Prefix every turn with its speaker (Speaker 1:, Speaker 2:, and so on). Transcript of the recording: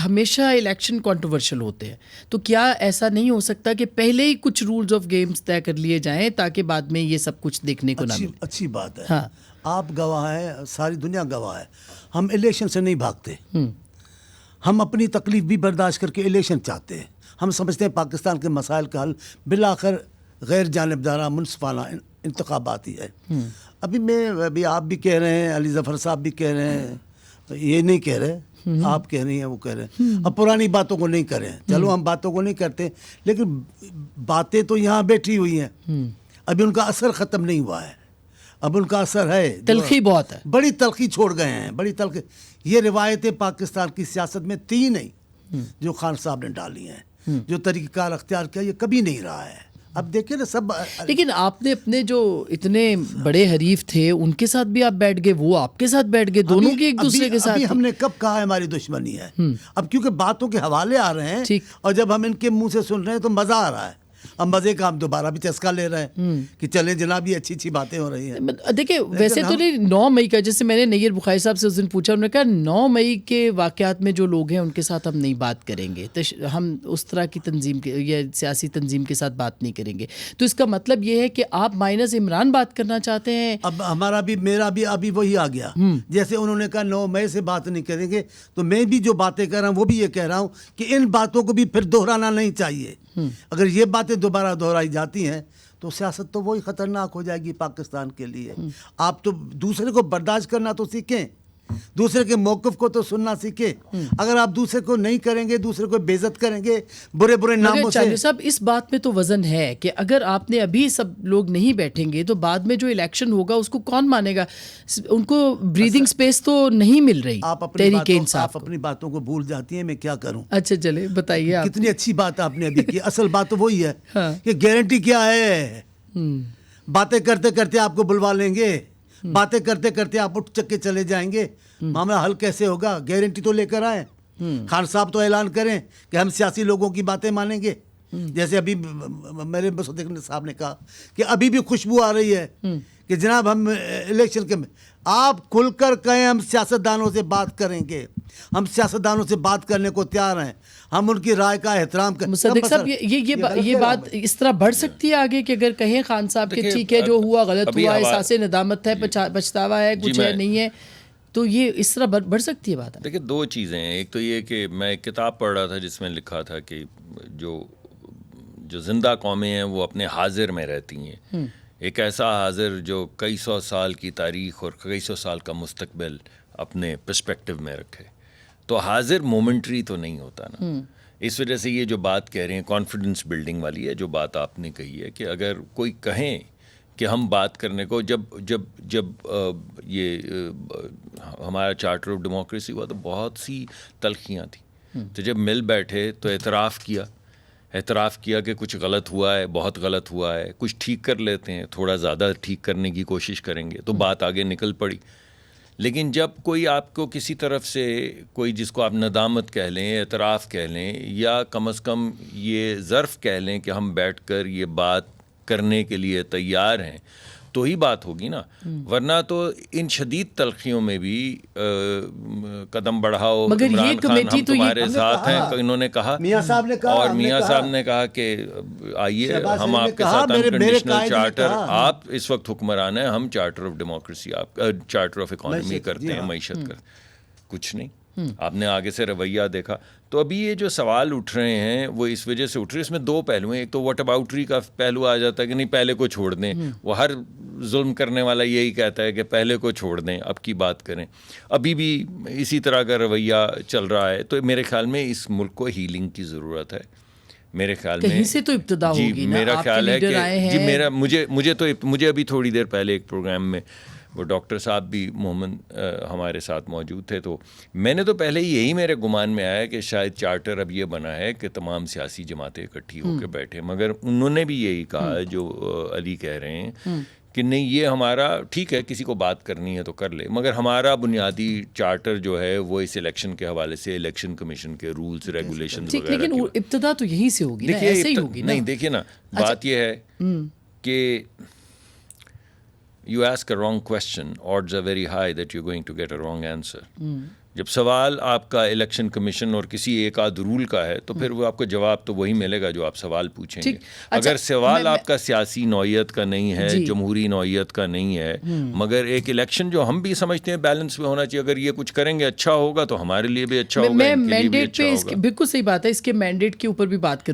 Speaker 1: ہمیشہ election controversial ہوتے ہیں, تو کیا ایسا نہیں ہو سکتا کہ پہلے ہی کچھ رولز آف گیمز طے کر لیے جائیں تاکہ بعد میں یہ سب کچھ دیکھنے کو نہ ملے؟
Speaker 2: اچھی بات ہے. آپ گواہ ہیں, ساری دنیا گواہ ہے. ہم الیکشن سے نہیں بھاگتے, ہم اپنی تکلیف بھی برداشت کر کے الیکشن چاہتے ہیں. ہم سمجھتے ہیں پاکستان کے مسائل کا حل بالآخر غیر جانبدارہ منصفانہ انتخابات ہی ہے. ابھی آپ بھی کہہ رہے ہیں, علی ظفر صاحب بھی کہہ رہے ہیں, یہ نہیں کہہ رہے, آپ کہہ رہی ہیں, وہ کہہ رہے ہیں. اب پرانی باتوں کو نہیں کریں, چلو ہم باتوں کو نہیں کرتے, لیکن باتیں تو یہاں بیٹھی ہوئی ہیں, ابھی ان کا اثر ختم نہیں ہوا ہے. اب ان کا اثر ہے,
Speaker 1: تلخی بہت ہے,
Speaker 2: بڑی تلخی چھوڑ گئے ہیں, بڑی تلخی. یہ روایتیں پاکستان کی سیاست میں تھی نہیں جو خان صاحب نے ڈالی ہیں, جو طریقہ کار اختیار کیا, یہ کبھی نہیں رہا ہے. اب دیکھیں نا سب.
Speaker 1: لیکن آپ نے اپنے جو اتنے بڑے حریف تھے ان کے ساتھ بھی آپ بیٹھ گئے, وہ آپ کے ساتھ بیٹھ گئے, دونوں کی ایک دوسرے کے ساتھ.
Speaker 2: ہم نے کب کہا ہے ہماری دشمنی ہے؟ اب کیونکہ باتوں کے حوالے آ رہے ہیں اور جب ہم ان کے منہ سے سن رہے ہیں تو مزہ آ رہا ہے. اب مزے کا ہم دوبارہ بھی چسکا لے رہے ہیں کہ چلیں جناب یہ اچھی باتیں ہو رہی ہیں.
Speaker 1: دیکھیں ویسے تو نہیں, 9 مئی کا, جیسے میں نے نیر بخاری صاحب سے اس دن پوچھا, انہوں نے کہا 9 مئی کے واقعات میں جو لوگ ہیں ان کے ساتھ ہم نہیں بات کریں گے, ہم اس طرح کی تنظیم کے یا سیاسی تنظیم کے ساتھ بات نہیں کریں گے. تو اس کا مطلب یہ ہے کہ آپ مائنس عمران بات کرنا چاہتے ہیں.
Speaker 2: اب ہمارا بھی, میرا بھی ابھی وہی آ گیا. جیسے انہوں نے کہا 9 مئی سے بات نہیں کریں گے, تو میں بھی جو باتیں کر رہا ہوں وہ بھی یہ کہہ رہا ہوں کہ ان باتوں کو بھی پھر دہرانا نہیں چاہیے. اگر یہ باتیں دوبارہ دہرائی جاتی ہیں تو سیاست تو وہی خطرناک ہو جائے گی پاکستان کے لیے. آپ تو دوسرے کو برداشت کرنا تو سیکھیں, دوسرے کے موقف کو تو سننا سیکھیں. اگر آپ دوسرے کو نہیں کریں گے, دوسرے کو بے عزت کریں گے برے برے ناموں سے.
Speaker 1: چالیو صاحب اس بات میں تو وزن ہے کہ اگر آپ نے ابھی سب لوگ نہیں بیٹھیں گے تو بعد میں جو الیکشن ہوگا اس کو کون مانے گا؟ ان کو بریدنگ سپیس تو نہیں مل رہی. تحریک انصاف
Speaker 2: آپ اپنی باتوں کو بھول جاتی ہیں, میں کیا کروں.
Speaker 1: اچھا چلے بتائیے.
Speaker 2: کتنی اچھی بات آپ نے ابھی کی. اصل بات تو وہی ہے کہ گارنٹی کیا ہے. باتیں کرتے کرتے آپ کو بلوا لیں گے, باتیں کرتے کرتے آپ اٹھ چک کے چلے جائیں گے. معاملہ حل کیسے ہوگا؟ گارنٹی تو لے کر آئیں. خان صاحب تو اعلان کریں کہ ہم سیاسی لوگوں کی باتیں مانیں گے. جیسے ابھی میرے مصدق صاحب نے کہا کہ ابھی بھی خوشبو آ رہی ہے کہ جناب ہم الیکشن کے, آپ کھل کر کہیں ہم سیاستدانوں سے بات کریں گے, ہم سیاستدانوں سے بات کرنے کو تیار ہیں, ہم ان کی رائے کا احترام کریں.
Speaker 1: مصدق صاحب یہ بات اس طرح بڑھ سکتی ہے آگے کہ اگر کہیں خان صاحب کہ ٹھیک ہے جو ہوا غلط ہوا, احساس ندامت ہے, پچھتاوا ہے, کچھ ہے نہیں ہے, تو یہ اس طرح بڑھ سکتی ہے بات؟
Speaker 3: دیکھیں 2 چیزیں ہیں. ایک تو یہ کہ میں ایک کتاب پڑھ رہا تھا جس میں لکھا تھا کہ جو زندہ قومیں ہیں وہ اپنے حاضر میں رہتی ہیں. ایک ایسا حاضر جو کئی 100 سال کی تاریخ اور کئی 100 سال کا مستقبل اپنے پرسپیکٹو میں رکھے. تو حاضر مومنٹری تو نہیں ہوتا نا. اس وجہ سے یہ جو بات کہہ رہے ہیں کانفیڈنس بلڈنگ والی ہے, جو بات آپ نے کہی ہے کہ اگر کوئی کہیں کہ ہم بات کرنے کو, جب یہ ہمارا چارٹر آف ڈیموکریسی ہوا تو بہت سی تلخیاں تھیں. تو جب مل بیٹھے تو اعتراف کیا کہ کچھ غلط ہوا ہے, بہت غلط ہوا ہے, کچھ ٹھیک کر لیتے ہیں, تھوڑا زیادہ ٹھیک کرنے کی کوشش کریں گے, تو بات آگے نکل پڑی. لیکن جب کوئی آپ کو کسی طرف سے کوئی, جس کو آپ ندامت کہہ لیں, اعتراف کہہ لیں, یا کم از کم یہ ظرف کہہ لیں کہ ہم بیٹھ کر یہ بات کرنے کے لیے تیار ہیں, تو ہی بات ہوگی نا. ورنہ تو ان شدید تلخیوں میں بھی قدم بڑھاؤ, عمران خان ہم تمہارے ساتھ ہیں, انہوں نے کہا,
Speaker 2: میاں صاحب نے کہا,
Speaker 3: اور میاں صاحب نے کہا کہ آئیے ہم آپ کے ساتھ انکنڈیشنل چارٹر, آپ اس وقت حکمران ہیں, ہم چارٹر آف ڈیموکریسی, آپ چارٹر آف اکانومی کرتے ہیں, معیشت کرتے, کچھ نہیں. آپ نے آگے سے رویہ دیکھا. تو ابھی یہ جو سوال اٹھ رہے ہیں وہ اس وجہ سے اٹھ رہے ہیں. اس میں 2 پہلو ہیں. ایک تو واٹ اباؤٹری کا پہلو آ جاتا ہے کہ نہیں پہلے کو چھوڑ دیں. وہ ہر ظلم کرنے والا یہی کہتا ہے کہ پہلے کو چھوڑ دیں, اب کی بات کریں. ابھی بھی اسی طرح کا رویہ چل رہا ہے. تو میرے خیال میں اس ملک کو ہیلنگ کی ضرورت ہے. میرے خیال میں
Speaker 1: کہیں سے تو ابتدا ہوگی نا.
Speaker 3: میرا خیال ہے کہ مجھے ابھی تھوڑی دیر پہلے ایک پروگرام میں وہ ڈاکٹر صاحب بھی محمد ہمارے ساتھ موجود تھے, تو میں نے تو پہلے یہی میرے گمان میں آیا کہ شاید چارٹر اب یہ بنا ہے کہ تمام سیاسی جماعتیں اکٹھی ہو کے بیٹھے, مگر انہوں نے بھی یہی کہا جو علی کہہ رہے ہیں کہ نہیں یہ ہمارا ٹھیک ہے, کسی کو بات کرنی ہے تو کر لے, مگر ہمارا بنیادی چارٹر جو ہے وہ اس الیکشن کے حوالے سے الیکشن کمیشن کے رولز ریگولیشنز وغیرہ.
Speaker 1: لیکن ابتدا تو یہیں سے ہوگی نا, ایسے ہی ہوگی نا.
Speaker 3: نہیں دیکھیے نا, بات یہ ہے کہ you ask a wrong question, odds are very high that you're going to get a wrong answer. جب سوال آپ کا الیکشن کمیشن اور کسی ایک آدھ رول کا ہے تو پھر وہ آپ کو جواب تو وہی ملے گا جو آپ سوال پوچھیں گے. اگر سوال آپ کا سیاسی نوعیت کا نہیں ہے, جمہوری نوعیت کا نہیں ہے, مگر ایک الیکشن جو ہم بھی سمجھتے ہیں بیلنس میں ہونا چاہیے, اگر یہ کچھ کریں گے اچھا ہوگا تو ہمارے لیے بھی اچھا ہوگا,
Speaker 1: میں مینڈیٹ پہ بالکل صحیح بات ہے, اس کے مینڈیٹ کے اوپر بھی بات کروں